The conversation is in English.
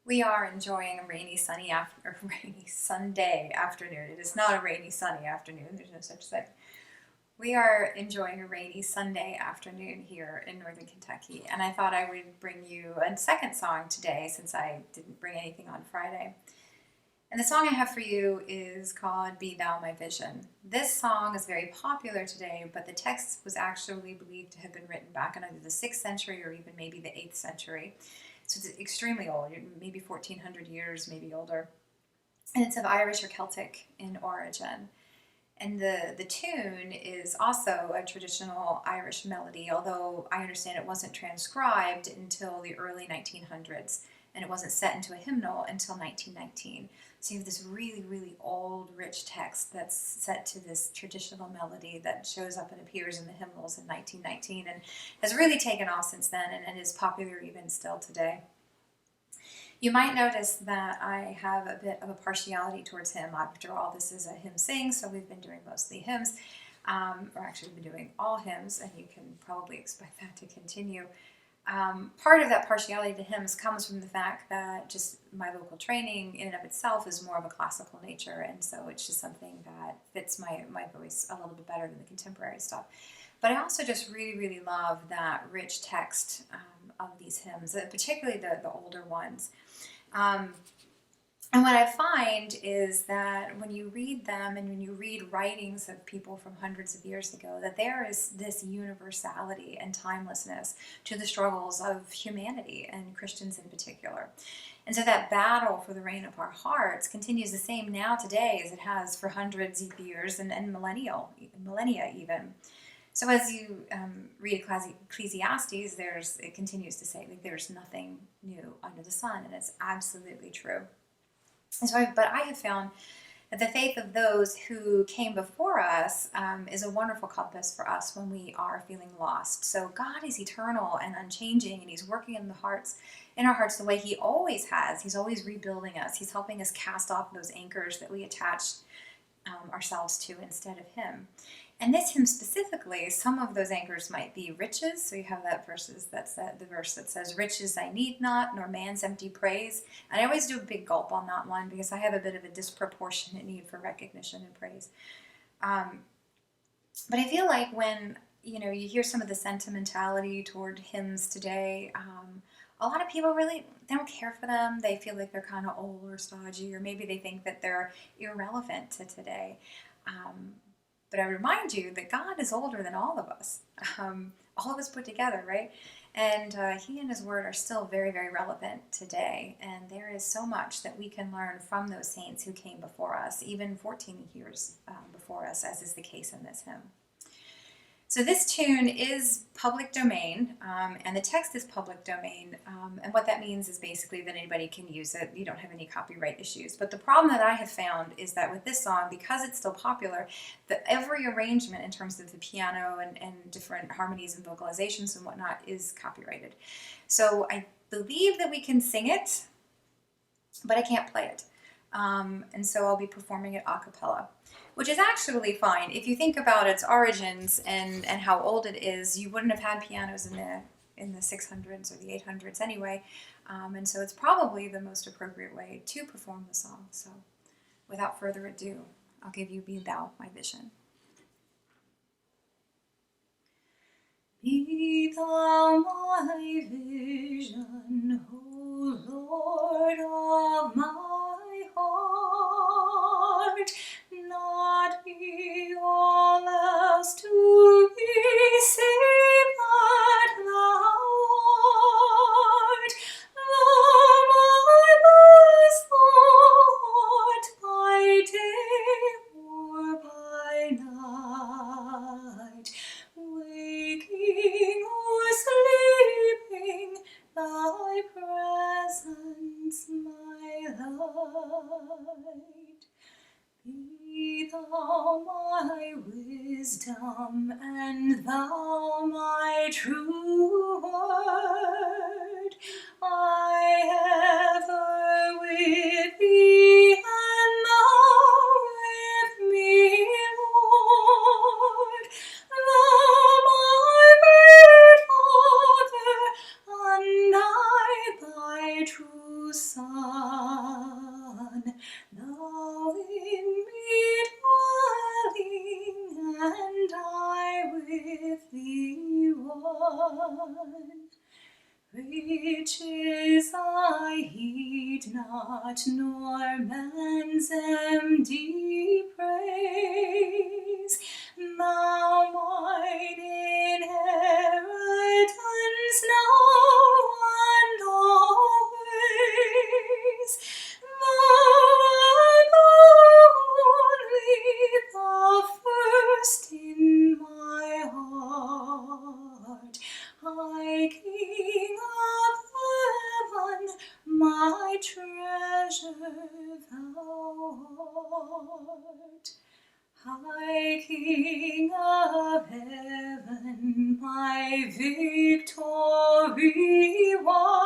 We are enjoying a rainy Sunday afternoon. It is not a rainy sunny afternoon. There's no such thing. We are enjoying a rainy Sunday afternoon here in Northern Kentucky, and I thought I would bring you a second song today since I didn't bring anything on Friday. And the song I have for you is called Be Thou My Vision. This song is very popular today, but the text was actually believed to have been written back in either the 6th century or even maybe the 8th century. So it's extremely old, maybe 1400 years, maybe older. And it's of Irish or Celtic in origin. And the tune is also a traditional Irish melody, although I understand it wasn't transcribed until the early 1900s, and it wasn't set into a hymnal until 1919. So you have this really, really old, rich text that's set to this traditional melody that shows up and appears in the hymnals in 1919 and has really taken off since then and is popular even still today. You might notice that I have a bit of a partiality towards hymn. After all, this is a hymn sing, so we've been doing mostly hymns, or actually we've been doing all hymns, and you can probably expect that to continue. Part of that partiality to hymns comes from the fact that just my vocal training in and of itself is more of a classical nature, and so it's just something that fits my voice a little bit better than the contemporary stuff. But I also just really, really love that rich text of these hymns, particularly the older ones. And what I find is that when you read them and when you read writings of people from hundreds of years ago, that there is this universality and timelessness to the struggles of humanity and Christians in particular. And so that battle for the reign of our hearts continues the same now today as it has for hundreds of years and millennia even. So as you read Ecclesiastes, it continues to say that there's nothing new under the sun, and it's absolutely true. But I have found that the faith of those who came before us is a wonderful compass for us when we are feeling lost. So God is eternal and unchanging, and He's working in our hearts the way He always has. He's always rebuilding us. He's helping us cast off those anchors that we attached ourselves to instead of Him. And this hymn specifically, some of those anchors might be riches. So you have the verse that says, "Riches I need not, nor man's empty praise." And I always do a big gulp on that one because I have a bit of a disproportionate need for recognition and praise. But I feel like when you hear some of the sentimentality toward hymns today, a lot of people really they don't care for them. They feel like they're kind of old or stodgy, or maybe they think that they're irrelevant to today. But I remind you that God is older than all of us put together, right? And He and His Word are still very, very relevant today. And there is so much that we can learn from those saints who came before us, even 14 years before us, as is the case in this hymn. So this tune is public domain, and the text is public domain, and what that means is basically that anybody can use it. You don't have any copyright issues. But the problem that I have found is that with this song, because it's still popular, that every arrangement in terms of the piano and different harmonies and vocalizations and whatnot is copyrighted. So I believe that we can sing it, but I can't play it. And so I'll be performing it a cappella, which is actually fine. If you think about its origins and how old it is, you wouldn't have had pianos in the 600s or the 800s anyway, and so it's probably the most appropriate way to perform the song. So without further ado, I'll give you Be Thou My Vision. Be Thou my vision, O Lord of my heart, not be all else to me save that Thou art. Thou my best thought by day or by night, waking or sleeping, Thy presence my light. Be Thou my wisdom, and Thou my true word. I ever with Thee, and Thou with me, Lord. Thou my great Father, and I Thy true Son. Riches I heed not, nor man's empty praise. Thou mine inheritance now and always. Thou alone, the first in my heart. High King of heaven, my treasure thou art. High King of heaven, my victory won.